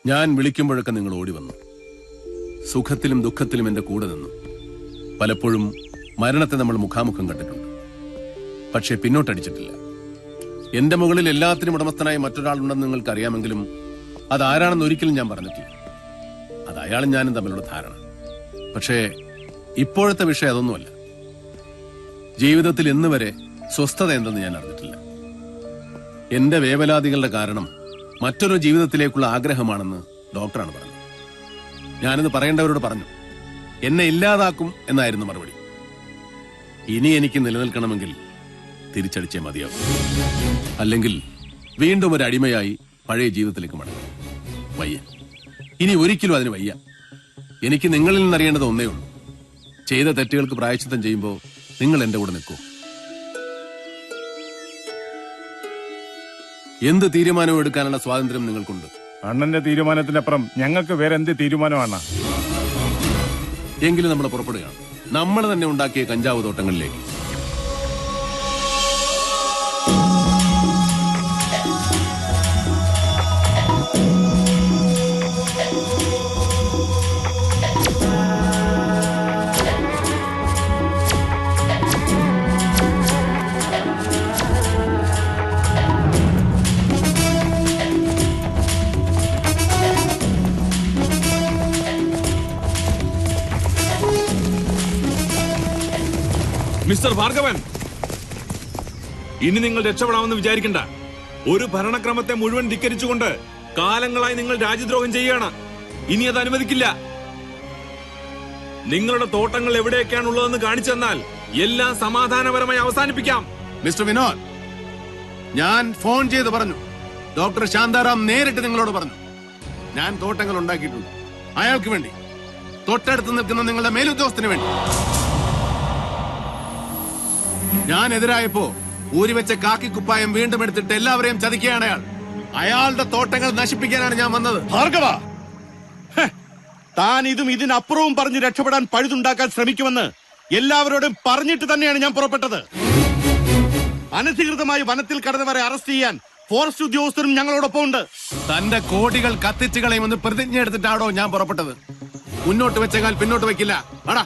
ഞാൻ വിളിക്കുമ്പോഴൊക്കെ നിങ്ങൾ ഓടി വന്നു. സുഖത്തിലും ദുഃഖത്തിലും എന്റെ കൂടെ നിന്നു. പലപ്പോഴും മരണത്തെ നമ്മൾ മുഖാമുഖം കണ്ടിട്ടുണ്ട്, പക്ഷേ പിന്നോട്ടടിച്ചിട്ടില്ല. എന്റെ മുകളിൽ എല്ലാത്തിനും ഉടമസ്ഥനായി മറ്റൊരാളുണ്ടെന്ന് നിങ്ങൾക്ക് അറിയാമെങ്കിലും അതാരാണെന്ന് ഒരിക്കലും ഞാൻ പറഞ്ഞിട്ടില്ല. അത് അയാളും ഞാനും തമ്മിലുള്ള ധാരണ. പക്ഷേ ഇപ്പോഴത്തെ വിഷയം അതൊന്നുമല്ല. ജീവിതത്തിൽ ഇന്ന് വരെ സ്വസ്ഥത എന്തെന്ന് ഞാൻ അറിഞ്ഞിട്ടില്ല. എന്റെ വേവലാതികളുടെ കാരണം മറ്റൊരു ജീവിതത്തിലേക്കുള്ള ആഗ്രഹമാണെന്ന് ഡോക്ടറാണ് പറഞ്ഞത്. ഞാനിത് പറയേണ്ടവരോട് പറഞ്ഞു. എന്നെ ഇല്ലാതാക്കും എന്നായിരുന്നു മറുപടി. ഇനി എനിക്ക് നിലനിൽക്കണമെങ്കിൽ തിരിച്ചടിച്ചേ മതിയാകും. അല്ലെങ്കിൽ വീണ്ടും ഒരു അടിമയായി പഴയ ജീവിതത്തിലേക്ക് മടങ്ങും. വയ്യ, ഇനി ഒരിക്കലും അതിന് വയ്യ. എനിക്ക് നിങ്ങളിൽ നിന്നറിയേണ്ടത് ഒന്നേ ഉള്ളൂ. ചെയ്ത തെറ്റുകൾക്ക് പ്രായശ്ചിത്തം ചെയ്യുമ്പോൾ നിങ്ങൾ എന്റെ കൂടെ നിൽക്കൂ. എന്ത് തീരുമാനവും എടുക്കാനുള്ള സ്വാതന്ത്ര്യം നിങ്ങൾക്കുണ്ട്. അണ്ണന്റെ തീരുമാനത്തിനപ്പുറം ഞങ്ങൾക്ക് വേറെ എന്ത് തീരുമാനമാണ്? എങ്കിലും നമ്മൾ പുറപ്പെടുകയാണ്, നമ്മൾ തന്നെ ഉണ്ടാക്കിയ കഞ്ചാവ് തോട്ടങ്ങളിലേക്ക്. മിസ്റ്റർ ഭാർഗവൻ, ഇനി നിങ്ങൾ രക്ഷപ്പെടാമെന്ന് വിചാരിക്കണ്ട. ഒരു ഭരണക്രമത്തെ മുഴുവൻ ധിക്കരിച്ചുകൊണ്ട് കാലങ്ങളായി നിങ്ങൾ രാജ്യദ്രോഹം ചെയ്യുകയാണ്. ഇനി അത് അനുവദിക്കില്ല. നിങ്ങളുടെ തോട്ടങ്ങൾ എവിടെയൊക്കെയാണുള്ളതെന്ന് കാണിച്ചു തന്നാൽ എല്ലാം സമാധാനപരമായി അവസാനിപ്പിക്കാം. മിസ്റ്റർ വിനോദ്, ഞാൻ ഫോൺ ചെയ്ത് പറഞ്ഞു. ഡോക്ടർ ശാന്താറാം നേരിട്ട് നിങ്ങളോട് പറഞ്ഞു. ഞാൻ തോട്ടങ്ങൾ ഉണ്ടാക്കിയിട്ടുണ്ട്. അയാൾക്ക് വേണ്ടി, തൊട്ടടുത്ത് നിൽക്കുന്ന നിങ്ങളുടെ മേലുദ്യോഗസ്ഥന് വേണ്ടി. ഞാൻ എതിരായപ്പോ ഊരിവെച്ച കാക്കിക്കുപ്പായം വീണ്ടും എടുത്തിട്ട് എല്ലാവരെയും ചതിക്കുകയാണ് അയാൾ. അയാളുടെ തോട്ടങ്ങൾ നശിപ്പിക്കാനാണ് ഞാൻ വന്നത്. ഭാർഗവ, താൻ ഇതും ഇതിനപ്പുറവും പറഞ്ഞ് രക്ഷപ്പെടാൻ പഴുതുണ്ടാക്കാൻ ശ്രമിക്കുമെന്ന് എല്ലാവരോടും പറഞ്ഞിട്ട് തന്നെയാണ് ഞാൻ പുറപ്പെട്ടത്. അനധികൃതമായി വനത്തിൽ കടന്നവരെ അറസ്റ്റ് ചെയ്യാൻ ഫോറസ്റ്റ് ഉദ്യോഗസ്ഥരും ഞങ്ങളോടൊപ്പം ഉണ്ട്. തന്റെ കോടികൾ കത്തിച്ചു കളയുമെന്ന് പ്രതിജ്ഞ എടുത്തിട്ടാണോ ഞാൻ പുറപ്പെട്ടത്? മുന്നോട്ട് വെച്ചേക്കാൾ പിന്നോട്ട് വെക്കില്ല. ആടാ,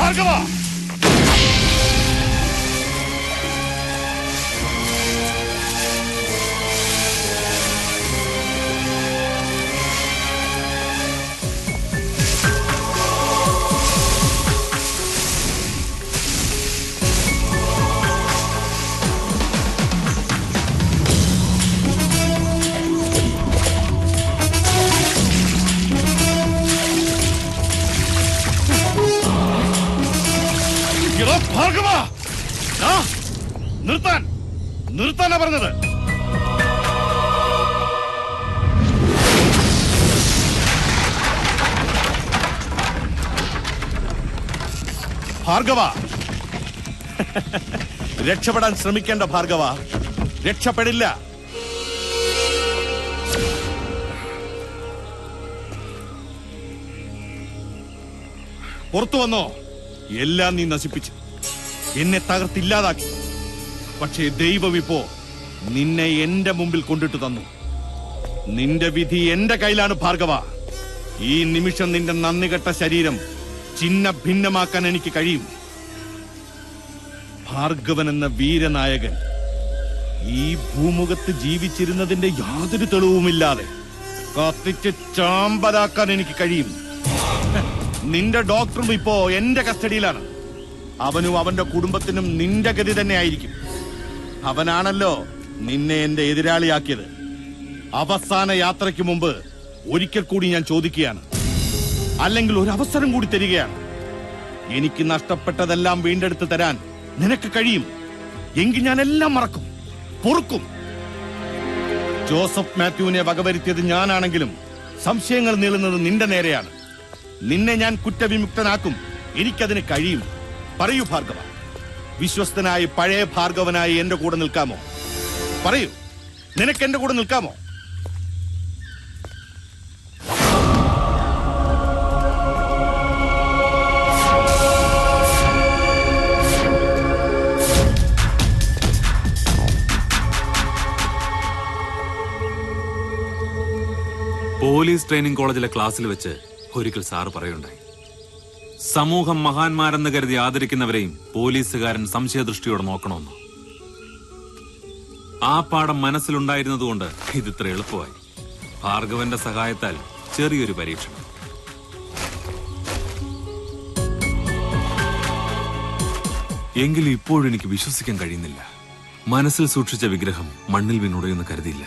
ഭാർഗവ, ഭാർഗവ, നിർത്താൻ നിർത്താനാ പറഞ്ഞത്. ഭാർഗവ, രക്ഷപ്പെടാൻ ശ്രമിക്കേണ്ട ഭാർഗവ, രക്ഷപ്പെടില്ല. പുറത്തു വന്നോ? എല്ലാം നീ നശിപ്പിച്ചു, എന്നെ തകർത്തില്ലാതാക്കി. പക്ഷേ ദൈവം ഇപ്പോ നിന്നെ എന്റെ മുമ്പിൽ കൊണ്ടിട്ട് തന്നു. നിന്റെ വിധി എന്റെ കയ്യിലാണ് ഭാർഗവ. ഈ നിമിഷം നിന്റെ നന്ദികെട്ട ശരീരം ചിന്ന ഭിന്നമാക്കാൻ എനിക്ക് കഴിയും. ഭാർഗവൻ എന്ന വീരനായകൻ ഈ ഭൂമുഖത്ത് ജീവിച്ചിരുന്നതിന്റെ യാതൊരു തെളിവുമില്ലാതെ കത്തിച്ച് ചാമ്പലാക്കാൻ എനിക്ക് കഴിയും. നിന്റെ ഡോക്ടറും ഇപ്പോ എന്റെ കസ്റ്റഡിയിലാണ്. അവനും അവന്റെ കുടുംബത്തിനും നിന്റെ ഗതി തന്നെ ആയിരിക്കും. അവനാണല്ലോ നിന്നെ എന്റെ എതിരാളിയാക്കിയത്. അവസാന യാത്രയ്ക്ക് മുമ്പ് ഒരിക്കൽ കൂടി ഞാൻ ചോദിക്കുകയാണ്, അല്ലെങ്കിൽ ഒരു അവസരം കൂടി തരികയാണ്. എനിക്ക് നഷ്ടപ്പെട്ടതെല്ലാം വീണ്ടെടുത്ത് തരാൻ നിനക്ക് കഴിയും എങ്കിൽ ഞാൻ എല്ലാം മറക്കും, പൊറുക്കും. ജോസഫ് മാത്യുവിനെ വകവരുത്തിയത് ഞാനാണെങ്കിലും സംശയങ്ങൾ നീളുന്നത് നിന്റെ നേരെയാണ്. നിന്നെ ഞാൻ കുറ്റവിമുക്തനാക്കും. എനിക്കതിന് കഴിയും. പറയൂ ഭാർഗവ, വിശ്വസ്തനായി പഴയ ഭാർഗവനായി എന്റെ കൂടെ നിൽക്കാമോ? പറയൂ, നിനക്ക് എന്റെ കൂടെ നിൽക്കാമോ? പോലീസ് ട്രെയിനിങ് കോളേജിലെ ക്ലാസ്സിൽ വെച്ച് ഒരിക്കൽ സാറ് പറയുണ്ടായി, സമൂഹം മഹാന്മാരെന്ന് കരുതി ആദരിക്കുന്നവരെയും പോലീസുകാരൻ സംശയദൃഷ്ടിയോടെ നോക്കണമെന്ന്. ആ പാഠം മനസ്സിലുണ്ടായിരുന്നതുകൊണ്ട് ഇതിത്ര എളുപ്പമായി. ഭാർഗവന്റെ സഹായത്താൽ ചെറിയൊരു പരീക്ഷണം. എങ്കിലും ഇപ്പോഴും എനിക്ക് വിശ്വസിക്കാൻ കഴിയുന്നില്ല. മനസ്സിൽ സൂക്ഷിച്ച വിഗ്രഹം മണ്ണിൽ വീണുടയെന്ന് കരുതിയില്ല.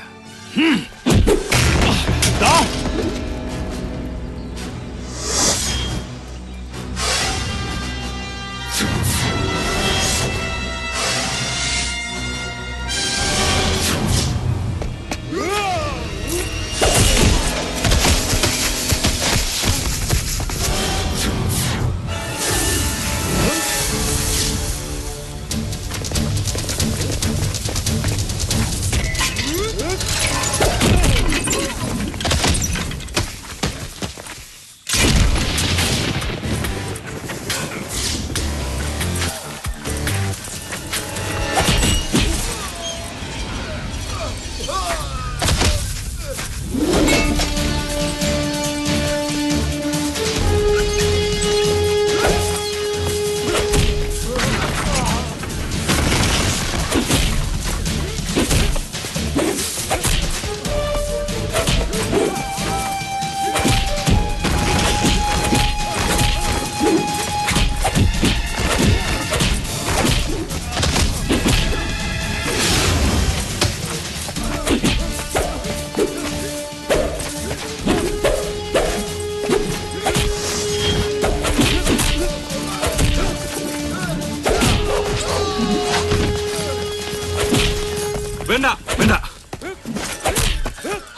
വേണ്ട വേണ്ട,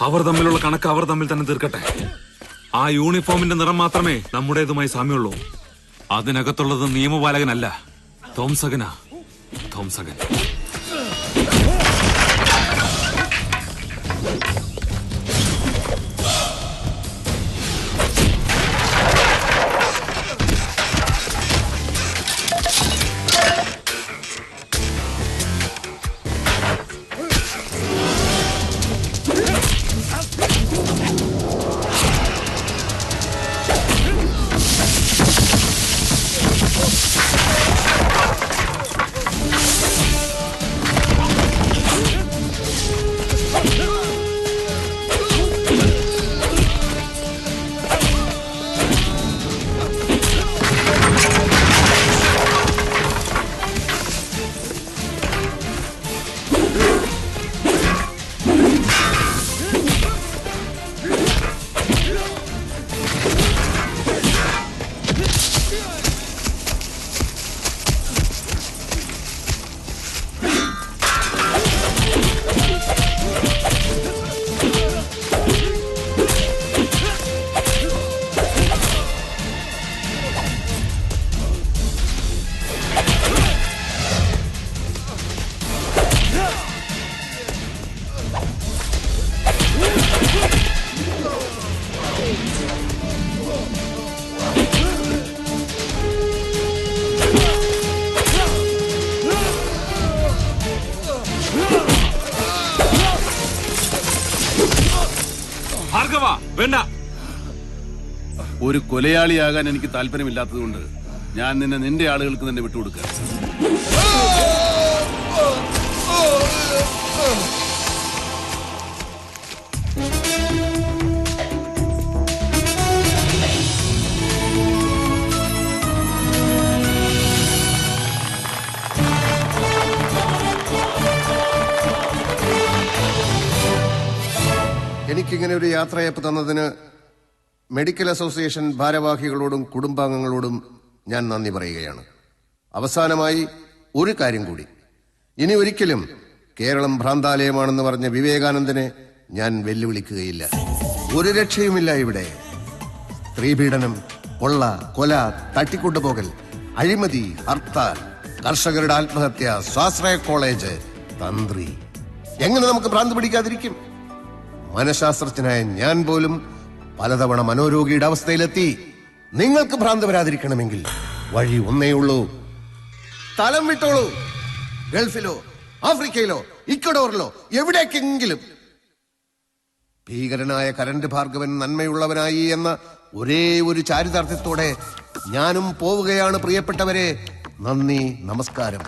അവർ തമ്മിലുള്ള കണക്ക് അവർ തമ്മിൽ തന്നെ തീർക്കട്ടെ. ആ യൂണിഫോമിന്റെ നിറം മാത്രമേ നമ്മുടേതുമായി സാമ്യമുള്ളൂ. അതിനകത്തുള്ളത് നിയമപാലകനല്ല, തോംസകനാ. തോംസകൻ. ഭാർഗവ വേണ്ട. ഒരു കൊലയാളിയാകാൻ എനിക്ക് താല്പര്യമില്ലാത്തതുകൊണ്ട് ഞാൻ നിന്നെ നിന്റെ ആളുകൾക്ക് തന്നെ വിട്ടുകൊടുക്കുക. എനിക്കിങ്ങനെ ഒരു യാത്രയപ്പ് തന്നതിന് മെഡിക്കൽ അസോസിയേഷൻ ഭാരവാഹികളോടും കുടുംബാംഗങ്ങളോടും ഞാൻ നന്ദി പറയുകയാണ്. അവസാനമായി ഒരു കാര്യം കൂടി. ഇനി ഒരിക്കലും കേരളം ഭ്രാന്താലയമാണെന്ന് പറഞ്ഞ വിവേകാനന്ദനെ ഞാൻ വെല്ലുവിളിക്കുകയില്ല. ഒരു രക്ഷയുമില്ല ഇവിടെ. സ്ത്രീപീഡനം, കൊള്ള, കൊല, തട്ടിക്കൊണ്ടുപോകൽ, അഴിമതി, ഹർത്താൽ, കർഷകരുടെ ആത്മഹത്യ, സ്വാശ്രയ കോളേജ്, തന്ത്രി. എങ്ങനെ നമുക്ക് ഭ്രാന്ത് പിടിക്കാതിരിക്കും? മനഃശാസ്ത്രജ്ഞനായ ഞാൻ പോലും പലതവണ മനോരോഗിയുടെ അവസ്ഥയിലെത്തി. നിങ്ങൾക്ക് ഭ്രാന്ത് വരാതിരിക്കണമെങ്കിൽ വഴി ഒന്നേയുള്ളൂ. സ്ഥലം വിട്ടോളൂ. ഗൾഫിലോ ആഫ്രിക്കയിലോ ഇക്വഡോറിലോ എവിടേക്കെങ്കിലും. ഭീകരനായ കരണ്ട് ഭാർഗവൻ നന്മയുള്ളവനായി എന്ന ഒരേ ഒരു ചാരിതാർത്ഥ്യത്തോടെ ഞാനും പോവുകയാണ്. പ്രിയപ്പെട്ടവരെ, നന്ദി, നമസ്കാരം.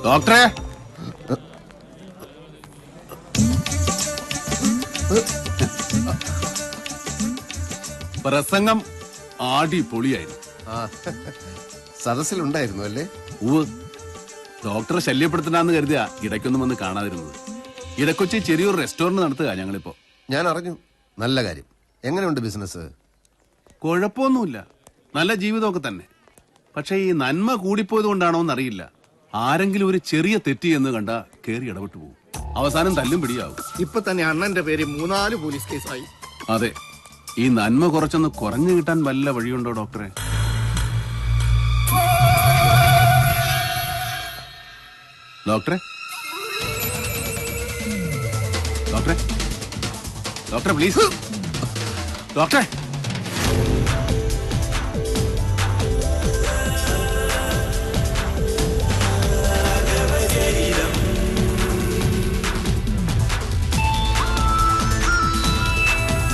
ഡോക്ടറെ, പ്രസംഗം അടിപൊളിയായിരുന്നു. സദസ്സിലുണ്ടായിരുന്നു അല്ലേ? ഉവ്, ഡോക്ടറെ ശല്യപ്പെടുത്തണ്ടെന്ന് കരുതിയ ഇടയ്ക്കൊന്നും വന്ന് കാണാതിരുന്നത്. ഇടക്കൊച്ചി ചെറിയൊരു റെസ്റ്റോറന്റ് നടത്തുക ഞങ്ങളിപ്പോ. ഞാൻ അറിഞ്ഞു. നല്ല കാര്യം. എങ്ങനെയുണ്ട് ബിസിനസ്? കുഴപ്പമൊന്നുമില്ല, നല്ല ജീവിതമൊക്കെ തന്നെ. പക്ഷെ ഈ നന്മ കൂടിപ്പോയത് കൊണ്ടാണോ എന്നറിയില്ല, ആരെങ്കിലും ഒരു ചെറിയ തെറ്റി എന്ന് കണ്ട കേറി ഇടപെട്ടു പോകും. അവസാനം തല്ലും പിടിയാവും. ഇപ്പൊ തന്നെ അണ്ണന്റെ പേര് 3-4 പോലീസ് കേസായി. അതെ, ഈ നന്മ കുറച്ചൊന്ന് കുറഞ്ഞു കിട്ടാൻ വല്ല വഴിയുണ്ടോ ഡോക്ടറെ? ഡോക്ടറെ, ഡോക്ടറെ, ഡോക്ടറെ പ്ലീസ്, ഡോക്ടറെ.